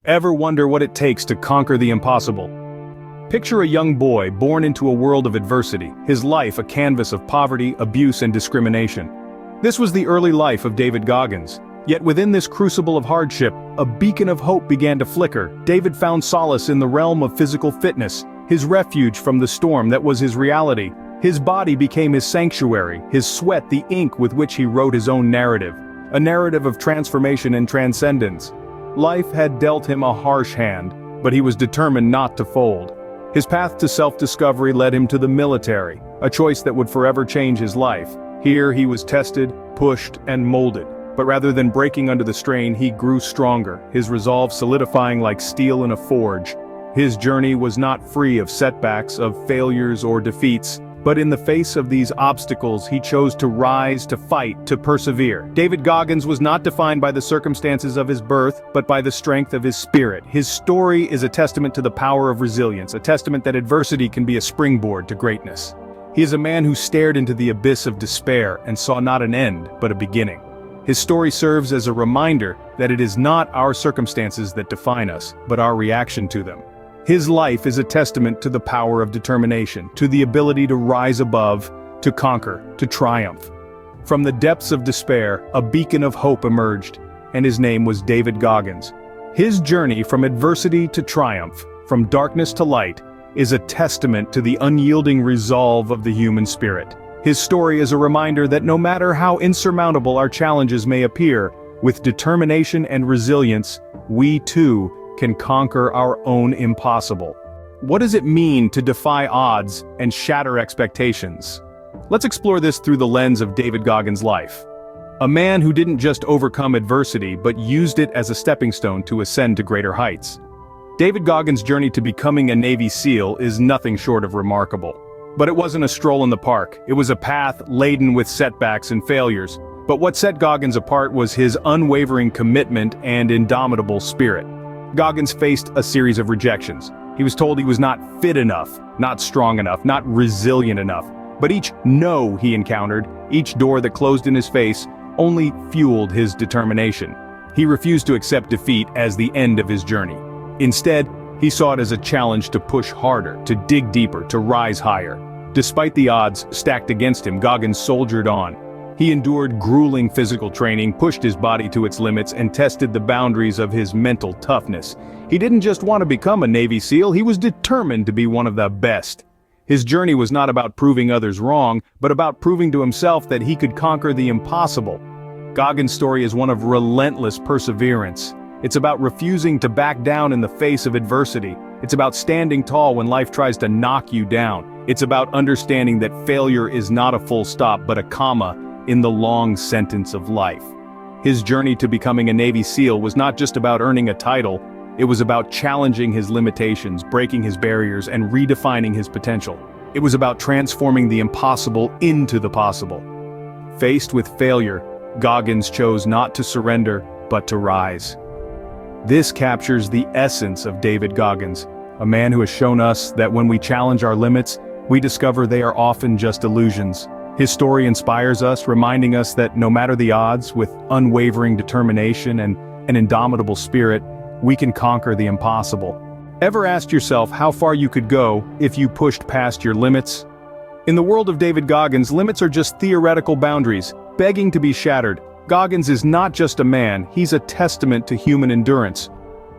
Ever wonder what it takes to conquer the impossible? Picture a young boy born into a world of adversity, his life a canvas of poverty, abuse, and discrimination. This was the early life of David Goggins. Yet within this crucible of hardship, a beacon of hope began to flicker. David found solace in the realm of physical fitness, his refuge from the storm that was his reality. His body became his sanctuary, his sweat the ink with which he wrote his own narrative, a narrative of transformation and transcendence. Life had dealt him a harsh hand, but he was determined not to fold. His path to self-discovery led him to the military, a choice that would forever change his life. Here he was tested, pushed, and molded. But rather than breaking under the strain, he grew stronger, his resolve solidifying like steel in a forge. His journey was not free of setbacks, of failures or defeats, but in the face of these obstacles he chose to rise, to fight, to persevere. David Goggins was not defined by the circumstances of his birth, but by the strength of his spirit. His story is a testament to the power of resilience, a testament that adversity can be a springboard to greatness. He is a man who stared into the abyss of despair and saw not an end, but a beginning. His story serves as a reminder that it is not our circumstances that define us, but our reaction to them. His life is a testament to the power of determination, to the ability to rise above, to conquer, to triumph. From the depths of despair, a beacon of hope emerged, and his name was David Goggins. His journey from adversity to triumph, from darkness to light, is a testament to the unyielding resolve of the human spirit. His story is a reminder that no matter how insurmountable our challenges may appear, with determination and resilience, we too can conquer our own impossible. What does it mean to defy odds and shatter expectations? Let's explore this through the lens of David Goggins' life. A man who didn't just overcome adversity but used it as a stepping stone to ascend to greater heights. David Goggins' journey to becoming a Navy SEAL is nothing short of remarkable. But it wasn't a stroll in the park. It was a path laden with setbacks and failures. But what set Goggins apart was his unwavering commitment and indomitable spirit. Goggins faced a series of rejections. He was told he was not fit enough, not strong enough, not resilient enough. But each no he encountered, each door that closed in his face, only fueled his determination. He refused to accept defeat as the end of his journey. Instead, he saw it as a challenge to push harder, to dig deeper, to rise higher. Despite the odds stacked against him, Goggins soldiered on. He endured grueling physical training, pushed his body to its limits, and tested the boundaries of his mental toughness. He didn't just want to become a Navy SEAL, he was determined to be one of the best. His journey was not about proving others wrong, but about proving to himself that he could conquer the impossible. Goggins' story is one of relentless perseverance. It's about refusing to back down in the face of adversity. It's about standing tall when life tries to knock you down. It's about understanding that failure is not a full stop, but a comma in the long sentence of life. His journey to becoming a Navy SEAL was not just about earning a title, it was about challenging his limitations, breaking his barriers, and redefining his potential. It was about transforming the impossible into the possible. Faced with failure, Goggins chose not to surrender, but to rise. This captures the essence of David Goggins, a man who has shown us that when we challenge our limits, we discover they are often just illusions. His story inspires us, reminding us that no matter the odds, with unwavering determination and an indomitable spirit, we can conquer the impossible. Ever asked yourself how far you could go if you pushed past your limits? In the world of David Goggins, limits are just theoretical boundaries, begging to be shattered. Goggins is not just a man, he's a testament to human endurance.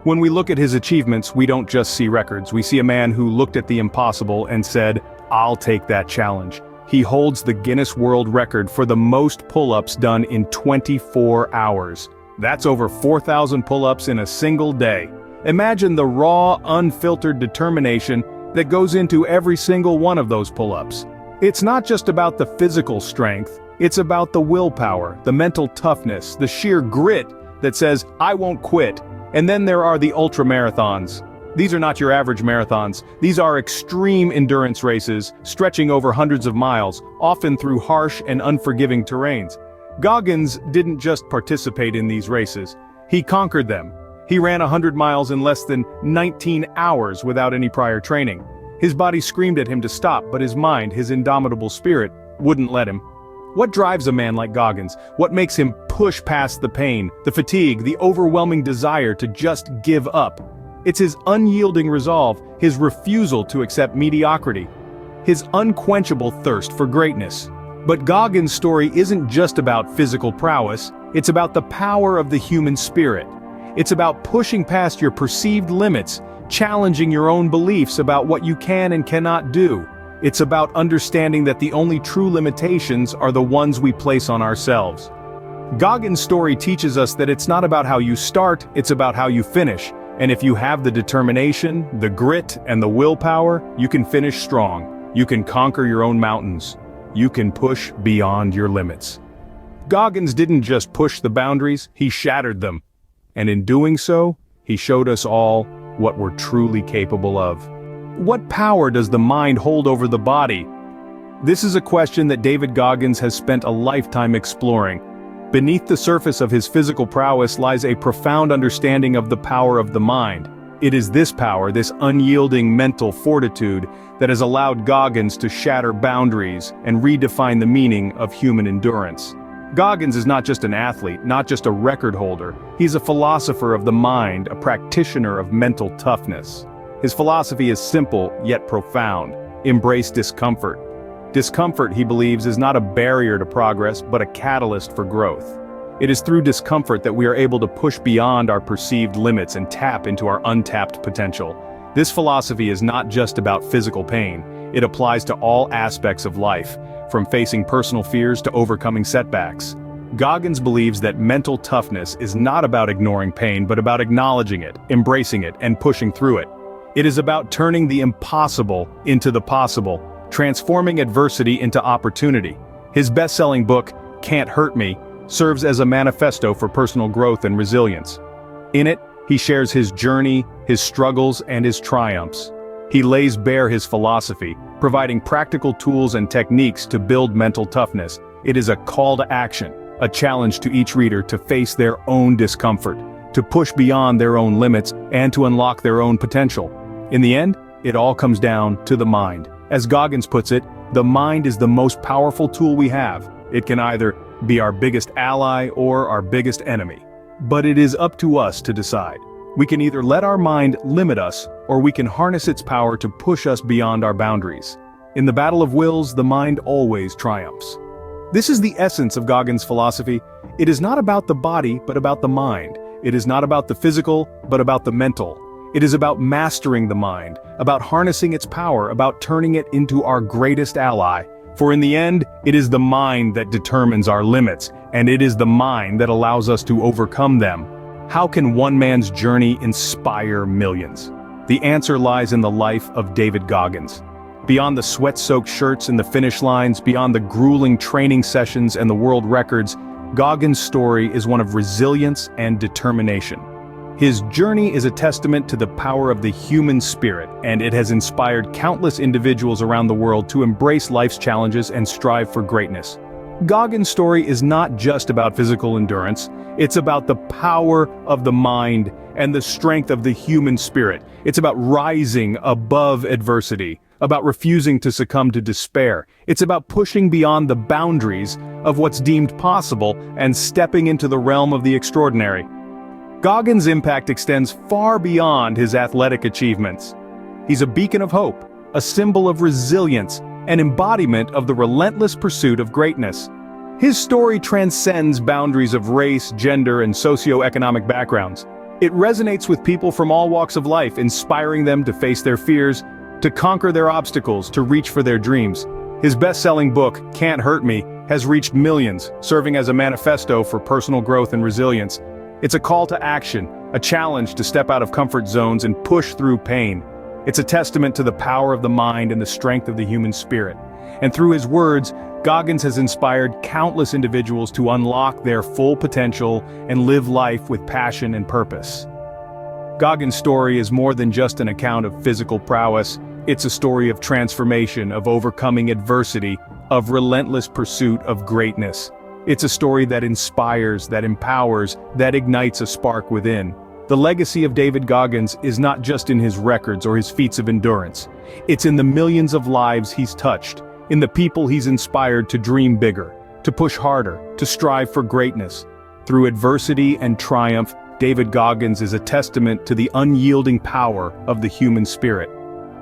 When we look at his achievements, we don't just see records, we see a man who looked at the impossible and said, "I'll take that challenge." He holds the Guinness World Record for the most pull-ups done in 24 hours. That's over 4,000 pull-ups in a single day. Imagine the raw, unfiltered determination that goes into every single one of those pull-ups. It's not just about the physical strength, it's about the willpower, the mental toughness, the sheer grit that says, "I won't quit." And then there are the ultra-marathons. These are not your average marathons. These are extreme endurance races, stretching over hundreds of miles, often through harsh and unforgiving terrains. Goggins didn't just participate in these races. He conquered them. He ran 100 miles in less than 19 hours without any prior training. His body screamed at him to stop, but his mind, his indomitable spirit, wouldn't let him. What drives a man like Goggins? What makes him push past the pain, the fatigue, the overwhelming desire to just give up? It's his unyielding resolve, his refusal to accept mediocrity, his unquenchable thirst for greatness. But Goggins' story isn't just about physical prowess, it's about the power of the human spirit. It's about pushing past your perceived limits, challenging your own beliefs about what you can and cannot do. It's about understanding that the only true limitations are the ones we place on ourselves. Goggins' story teaches us that it's not about how you start, it's about how you finish. And if you have the determination, the grit, and the willpower, you can finish strong. You can conquer your own mountains. You can push beyond your limits. Goggins didn't just push the boundaries, he shattered them. And in doing so, he showed us all what we're truly capable of. What power does the mind hold over the body? This is a question that David Goggins has spent a lifetime exploring. Beneath the surface of his physical prowess lies a profound understanding of the power of the mind. It is this power, this unyielding mental fortitude, that has allowed Goggins to shatter boundaries and redefine the meaning of human endurance. Goggins is not just an athlete, not just a record holder. He's a philosopher of the mind, a practitioner of mental toughness. His philosophy is simple, yet profound. Embrace discomfort. Discomfort, he believes, is not a barrier to progress, but a catalyst for growth. It is through discomfort that we are able to push beyond our perceived limits and tap into our untapped potential. This philosophy is not just about physical pain. It applies to all aspects of life, from facing personal fears to overcoming setbacks. Goggins believes that mental toughness is not about ignoring pain, but about acknowledging it, embracing it, and pushing through it. It is about turning the impossible into the possible, transforming adversity into opportunity. His best-selling book, Can't Hurt Me, serves as a manifesto for personal growth and resilience. In it, he shares his journey, his struggles, and his triumphs. He lays bare his philosophy, providing practical tools and techniques to build mental toughness. It is a call to action, a challenge to each reader to face their own discomfort, to push beyond their own limits, and to unlock their own potential. In the end, it all comes down to the mind. As Goggins puts it, the mind is the most powerful tool we have. It can either be our biggest ally or our biggest enemy. But it is up to us to decide. We can either let our mind limit us, or we can harness its power to push us beyond our boundaries. In the battle of wills, the mind always triumphs. This is the essence of Goggins' philosophy. It is not about the body, but about the mind. It is not about the physical, but about the mental. It is about mastering the mind, about harnessing its power, about turning it into our greatest ally. For in the end, it is the mind that determines our limits, and it is the mind that allows us to overcome them. How can one man's journey inspire millions? The answer lies in the life of David Goggins. Beyond the sweat-soaked shirts and the finish lines, beyond the grueling training sessions and the world records, Goggins' story is one of resilience and determination. His journey is a testament to the power of the human spirit, and it has inspired countless individuals around the world to embrace life's challenges and strive for greatness. Goggins' story is not just about physical endurance, it's about the power of the mind and the strength of the human spirit. It's about rising above adversity, about refusing to succumb to despair. It's about pushing beyond the boundaries of what's deemed possible and stepping into the realm of the extraordinary. Goggins' impact extends far beyond his athletic achievements. He's a beacon of hope, a symbol of resilience, an embodiment of the relentless pursuit of greatness. His story transcends boundaries of race, gender, and socioeconomic backgrounds. It resonates with people from all walks of life, inspiring them to face their fears, to conquer their obstacles, to reach for their dreams. His best-selling book, Can't Hurt Me, has reached millions, serving as a manifesto for personal growth and resilience. It's a call to action, a challenge to step out of comfort zones and push through pain. It's a testament to the power of the mind and the strength of the human spirit. And through his words, Goggins has inspired countless individuals to unlock their full potential and live life with passion and purpose. Goggins' story is more than just an account of physical prowess. It's a story of transformation, of overcoming adversity, of relentless pursuit of greatness. It's a story that inspires, that empowers, that ignites a spark within. The legacy of David Goggins is not just in his records or his feats of endurance. It's in the millions of lives he's touched, in the people he's inspired to dream bigger. to push harder, to strive for greatness. Through adversity and triumph, David Goggins is a testament to the unyielding power of the human spirit.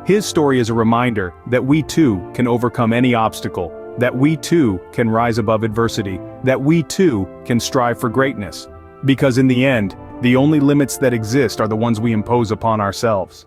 His story is a reminder that we too can overcome any obstacle, that we too can rise above adversity, that we too can strive for greatness. Because in the end, the only limits that exist are the ones we impose upon ourselves.